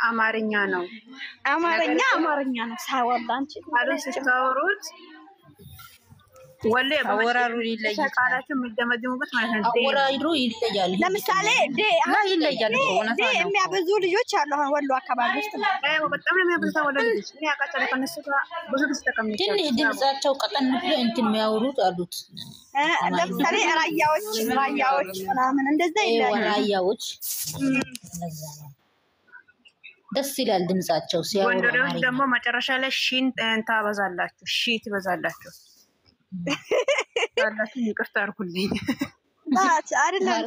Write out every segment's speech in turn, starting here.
አማርኛ ነው። አማርኛ ነው። ሳወላንቺ ማለት ስታወሩት ወለ አወራሩ ይለያል። ቃላችሁ የሚደመድሙበት ማለት ነው። አወራሩ ይለያል። ለምሳሌ ይለያል። የሚያበዙ ልጆች አሉ አሁን ወሎ አካባቢ ውስጥ ነው። በጣም ነው የሚያበዙት ወሎ ልጆች። እኔ አውቃቸዋለሁ። ከነሱ ጋር ብዙ ጊዜ ተቀምጬ ትንሽ ድምጻቸው ቀጠን ብሎ እንትን የሚያወሩት አሉት። ለምሳሌ ራያዎች ምናምን እንደዛ ይለያል። ራያዎች ደስ ይላል ድምጻቸው ሲያወሩ። ወንዶች ደግሞ መጨረሻ ላይ ሺን ታበዛላችሁ፣ ሺ ትበዛላችሁ። አላችሁ ይቅርታ አድርጉልኝ። አይደለም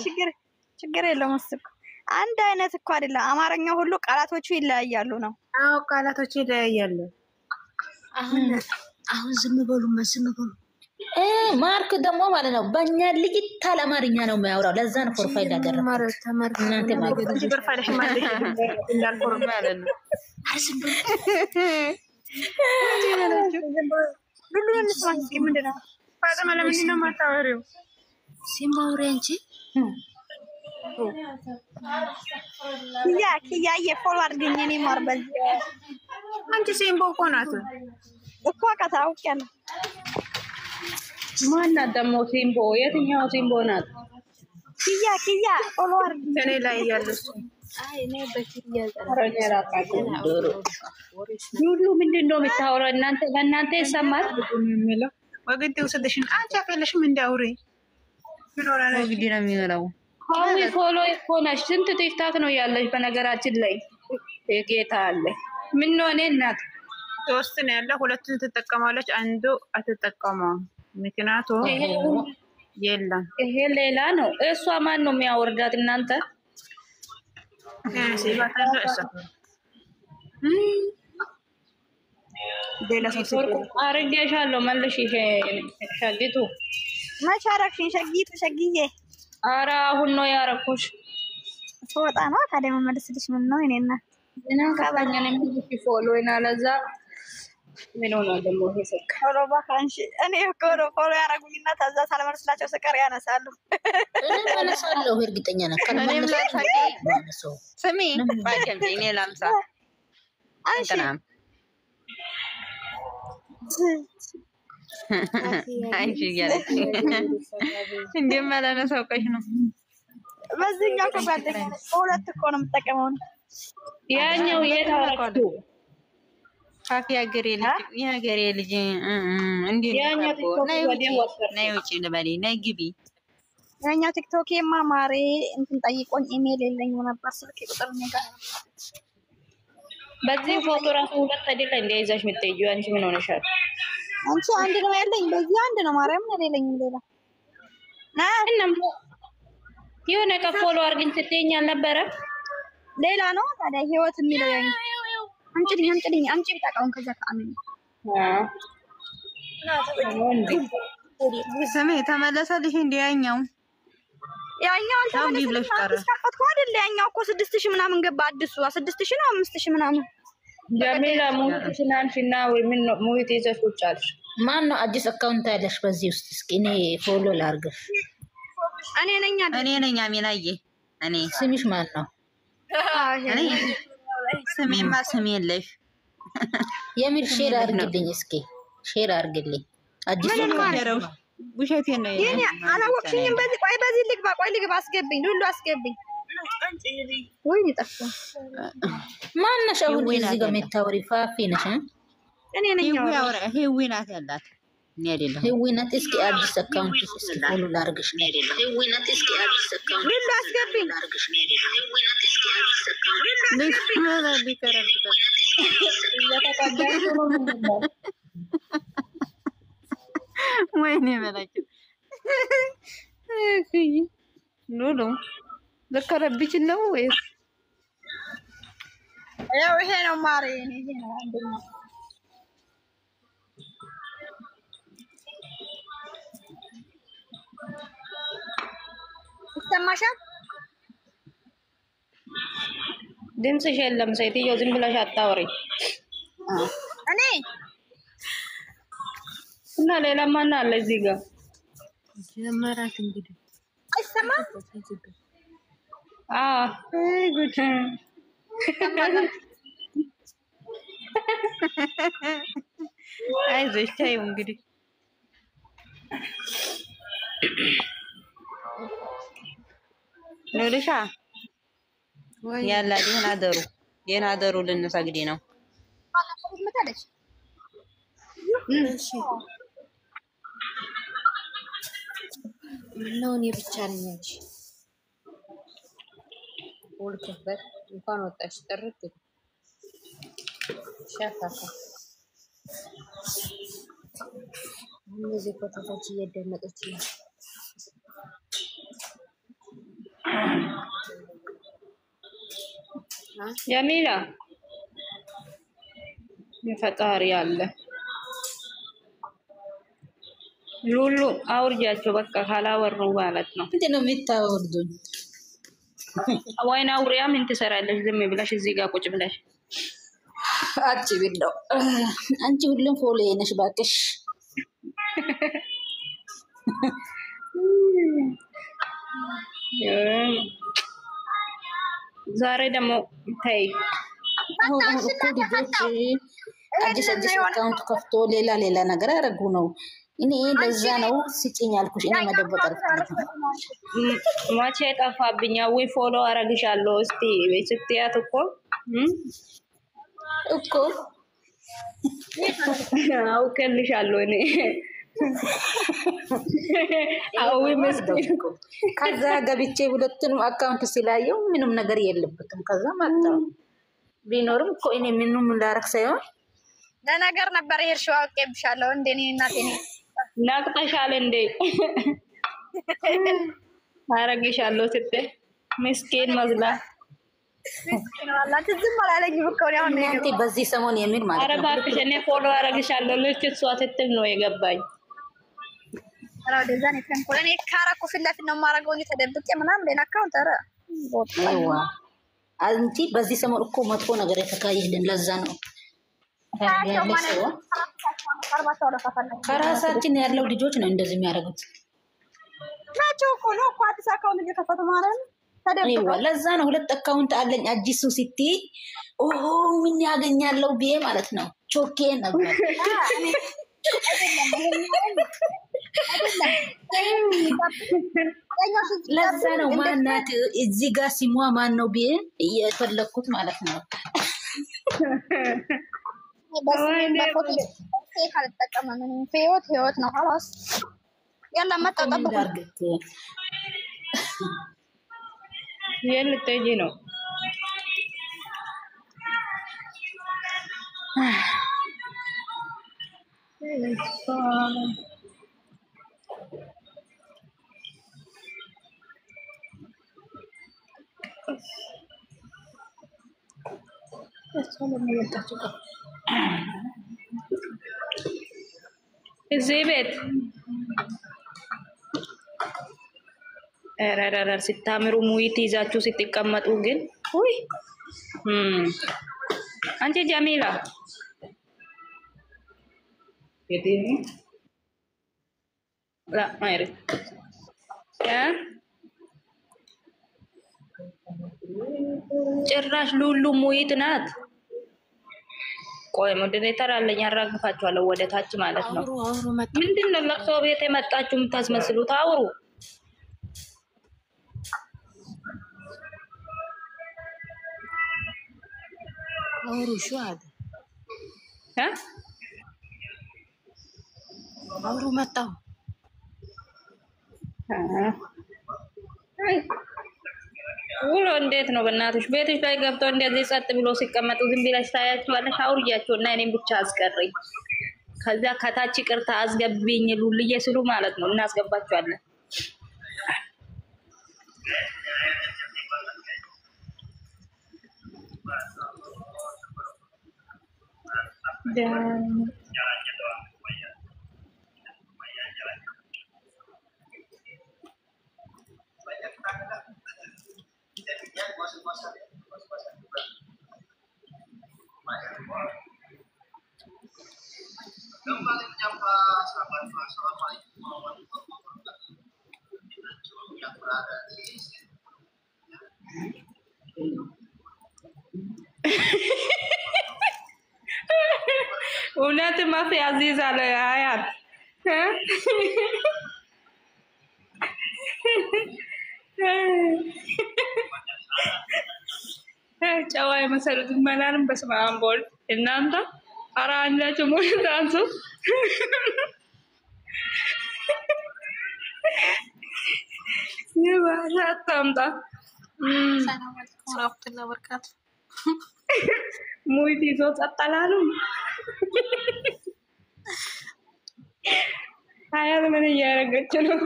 ችግር የለውም። እኮ አንድ አይነት እኮ አይደለም። አማርኛ ሁሉ ቃላቶቹ ይለያያሉ ነው። አዎ ቃላቶቹ ይለያያሉ። አሁን ዝም በሉ። ማርክ ደግሞ ማለት ነው በእኛ ልጅ ታል አማርኛ ነው የሚያወራው። ለዛ ነው ፕሮፋይል ያደረኩት። እናንተ ማለት ነው ፕሮፋይል እንዳልኩት ማለት ነው። ሁሉንም እንስማኝ። ምንድን ነው ፋጥማ ለምንድን ነው የማታወሪው? ሲማውሪ አንቺ ኪያዬ ፎሎ አድርገኝ። እኔ ማር በዚህ አንቺ ሲምቦ እኮ ናት እኮ አውቄያለሁ። ማናት ደግሞ ሲምቦ? የትኛው ሲምቦ ናት? ኪያ ፎሎ አድርገኝ። ከኔ ላይ ያለች ሁሉ ምንድን ነው የምታወራው? ለእናንተ ይሰማል የሚለው ወግዲ ውሰደሽን አንቺ አፈለሽም እንዳውሪ ወግዲ ነው የሚለው። ሀዊ ፎሎ እኮ ነሽ። ስንት ቲክታክ ነው ያለሽ? በነገራችን ላይ ጌታ አለ። ምን ነው እኔ እናት ሶስት ነው ያለ፣ ሁለቱን ትጠቀማለች፣ አንዱ አትጠቀመውም። ምክንያቱም የለም ይሄ ሌላ ነው። እሷ ማን ነው የሚያወርዳት? እናንተ አረጋሻለሁ መልሽ። ይሄ ሸጊቱ መቼ አደረግሽኝ? ሸጊዬ ኧረ አሁን ነው ያደረኩሽ። ስወጣ ነው ታዲያ መመለስልሽ። ምን ነው እኔ እናት እና ካባኛ ነው የሚልሽ ፎሎ እና ለዛ ምን ሆነ ደግሞ ይሄ ሰካ ሮባ ካንሽ እኔ ፎሎ ያደረጉኝና ታዛ ሳልመልስላቸው ስቀር ያነሳሉ። እኔ መለሳለሁ እርግጠኛ ነኝ። ስሚ ባጀም እኔ ላምሳ አንተናም አንቺ ያለች እንደማላነ ሰውቀሽ ነው። በዚህኛው ከጓደኛ ሁለት እኮ ነው የምጠቀመው። ያኛው የታረኩ ካፊ ያገሬ ልጅ እንዴ ነይ ውጪ ልበሊ ነይ ግቢ። ያኛው ቲክቶክ ማማሬ እንትን ጠይቆኝ ኢሜል የለኝም ነበር ስልክ ቁጥር ነገር በዚህ ፎቶ ራሱ ሁለት አይደለ እንደይዛሽ የምትይጂው አንቺ ምን ሆነሻል? አንቺ አንድ ነው ያለኝ፣ በዚህ አንድ ነው ማርያም ነው የሌለኝም ሌላ እናም የሆነ ከፎሎ አርግኝ ስትይኝ አልነበረ? ሌላ ነው ታዲያ ህይወት የሚለው ያኝ አንቺ ብታውቃውን ከዛ ከአሜን ስሜ ተመለሰልሽ እንዴ? ያኛው ተመለሰልሽ ታውቃት አይደል? ያኛው እኮ 6000 ምናምን ገባ አዲሱ 6000 ነው 5000 ምናምን። ጀሚላ ሙቲናንሽና ወይ ምን ነው ሙቲ ይዘሽውጫልሽ? ማን ነው አዲስ አካውንት ያለሽ በዚህ ውስጥ? እስኪ እኔ ፎሎ ላርግሽ። እኔ ነኝ አሚናዬ። እኔ ስምሽ ማን ነው? እኔ ስሜማ ስም የለሽ። የምር ሼር አድርግልኝ እስኪ ሼር አድርግልኝ። አዲስ ነው ውሸቴ ነው የኔ አላወቅሽኝም። በዚህ ልግባ አስገብኝ ሁሉ አስገብኝ። ወይ ይጣፋ ማን ነሽ? አሁን እዚህ ጋር የምታወሪ ፋፊ ነሽ? እኔ ነኝ። ህዊ ናት ያላት እኔ አይደለም። ህዊ ናት። እስኪ አዲስ አካውንት እስኪ ፎሎ ላርግሽ ነው። ህዊ ናት። እስኪ አዲስ አካውንት ሁሉ አስገብኝ። ህዊ ናት። እስኪ አዲስ አካውንት ወይኔ በላችሁ ኑኑ ዘከረብሽ ነው ወይስ ያው ይሄ ነው ማሬ? ይሄ ነው አንደኛ። ይሰማሻል? ድምፅሽ የለም ሴትዮ፣ ዝም ብለሽ አታውሪ። እኔ እና ሌላ ማን አለ እዚህ ጋር? ጀመራት እንግዲህ አይሰማም? ጉድ አይዞሽ ተይው እንግዲህ ኑልሻ ያላ ደህና አደሩ ልንሰግድ ነው። ነው እኔ ብቻ ነኝ እንጂ ወልከበት እንኳን ወጣሽ ጥርት ሻካካ እነዚህ ኮተቶች እየደመጠች ነው። ጀሚላ ፈጣሪ አለ ሉሉ አውርጃቸው በቃ ካላወሩ ማለት ነው። እንዴ ነው የምታወርዱኝ? ወይና አውሪያ ምን ትሰራለሽ? ዝም ብለሽ እዚህ ጋር ቁጭ ብለሽ አንቺ ቢለው አንቺ ሁሉም ፎሎ ነሽ ባክሽ። ዛሬ ደግሞ ተይ አሁን እኮ ልጆች አዲስ አካውንት ከፍቶ ሌላ ነገር ያደርጉ ነው። እኔ ለዛ ነው ስጭኝ ያልኩሽ። እኔ መደበቅ አልፈልግም። መቼ ጠፋብኝ? ወይ ፎሎ አረግሻለሁ እስቲ ስትያት እኮ አውቅልሻለሁ እኔ አዊ መስጊድ ከዛ ገብቼ ሁለቱንም አካውንት ስላየው ምንም ነገር የለበትም። ከዛ ማጣው ቢኖርም እኮ እኔ ምንም ላረክ ሳይሆን ለነገር ነበር ይርሽው አውቄብሻለሁ። እንደኔ እናቴ ነኝ ናቅጠሻል እንዴ? አረግሻለሁ ስትይ ምስኪን መስላ ወላሂ ዝም አላለኝም እኮ ነው። አሁን እናንተ በዚህ ሰሞን የሚል ማለት ነው። ኧረ እባክሽ እኔ ፎሎ አረግሻለሁ ልጅ እሷ ስትል ነው የገባኝ። ኧረ ወደዛ ነው ተንኮል። እኔ ካራኩ ፊት ለፊት ነው የማደርገው እንጂ ተደብቄ ምናምን ሌላ አካውንት ኧረ አይዋ አንቺ በዚህ ሰሞን እኮ መጥፎ ነገር የተካሄደን ለዛ ነው ከራሳችን ያለው ልጆች ነው እንደዚህ የሚያደርጉት ናቸው እኮ ነው እኮ አዲስ አካውንት እየከፈቱ ማለት ነው። አይዋ ለዛ ነው ሁለት አካውንት አለኝ አዲሱ ሲቲ ምን ያገኛለው ብዬ ማለት ነው ቾኬ ነበር። ለዛ ነው ማናት እዚህ ጋር ሲሟ ማን ነው ብዬ እየፈለኩት ማለት ነው። በፎቶ ካልተጠቀመ ምንም ህይወት ነው خلاص ያላ መጣጣበቁ የልትሄጂ ነው እዚህ ቤት ኧረ ስታምሩ ሙይት ይዛችሁ ስትቀመጡ ግን ውይ አንቺ ጀሚላ የዲኒ ላ ማይሪ ጭራሽ ሉሉ ሙይት ናት። ቆይ ሞዴሬተር አለኝ አራግፋችኋለሁ ወደ ታች ማለት ነው። ምንድነው ለቅሶ ቤት የመጣችሁ የምታስመስሉት? አውሩ ሹአድ አውሩ መጣው ውሎ እንዴት ነው? በእናትሽ ቤትሽ ላይ ገብተው እንደዚህ ጸጥ ብሎ ሲቀመጡ ዝም ብለሽ ታያቸዋለሽ። አውርያቸውና እኔም ብቻ አስቀረኝ። ከዛ ከታች ቅርታ አስገብኝ ሉልዬ ስሉ ማለት ነው እናስገባቸዋለን። Kembali menyapa Assalamualaikum warahmatullahi wabarakatuh yang berada di እውነት ማፊ አዚዝ አለ አያት ጨዋ የመሰሉት መላንም በስመ አብ ወልድ እናንተ ኧረ አንዳችሁ ሞት አንሱ ይባላ አታምጣ ሰላም አለይኩም ወራህመቱላሂ ወበረካቱ ሙይት ይዞ ጸጣላሉ አያት ምን እያደረገች ነው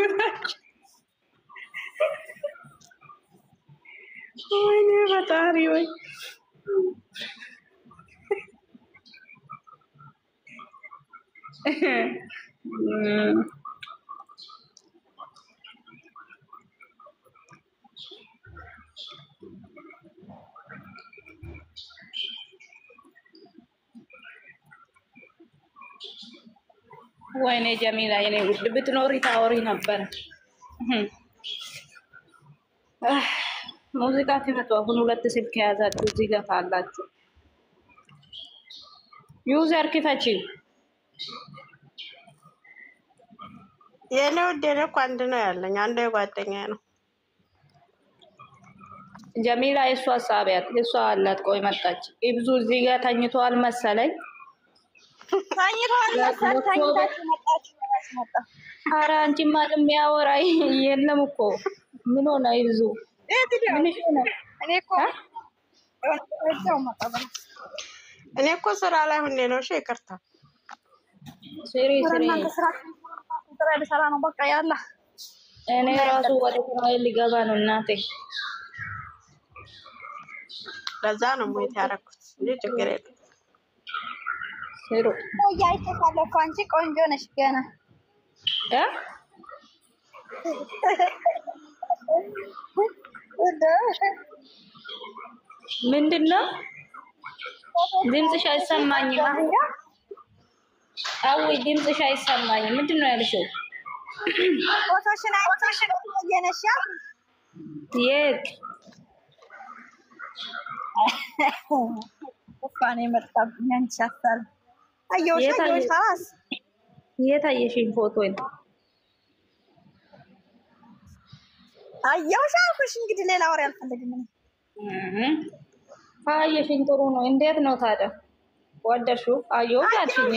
ወይኔ ፈጣሪ ወይ ወይኔ ጀሚላ የኔ ውድ ብትኖሪ ታወሪ ነበር ሙዚቃ ትመጡ አሁን ሁለት ስልክ ያዛችሁ እዚህ ጋር ካላችሁ ዩዘር ክፈቺ የኔ ውድ የኔ እኮ አንድ ነው ያለኝ አንዱ የጓደኛዬ ነው ጀሚላ የሷ ሳቢያት የሷ አላት ቆይ መጣች ኢብዙ እዚህ ጋር ተኝቷል መሰለኝ ታኝቷል መጣችሁ መጣ ኧረ አንቺ ማንም ያወራ የለም እኮ ምን ሆነ ኢብዙ እኔ እኮ ስራ ላይ ሁኔ ነው እሺ ይቅርታ ስሪ ስራ ነው በቃ ያላ እኔ ራሱ ወደ ስራ ሊገባ ነው እናቴ ለዛ ነው ሞት ያደረኩት እንዴ ችግር የለም ስሩ ያይተካለሁ አንቺ ቆንጆ ነሽ ገና ምንድነው ድምፅሽ አይሰማኝም አዎ ድምፅሽ አይሰማኝም ምንድነው ያልሽው ፎቶሽን የነሻ የት ፋኔ መጣብኝ አንቺ አሳል አየሁሽ ታስ የታየሽኝ ፎቶን አየሁሽ አልኩሽ እንግዲህ ሌላ ወሬ አልፈልግም አየሽኝ ጥሩ ነው እንዴት ነው ታዲያ ወደድሽው አየሁ ያልሽኝ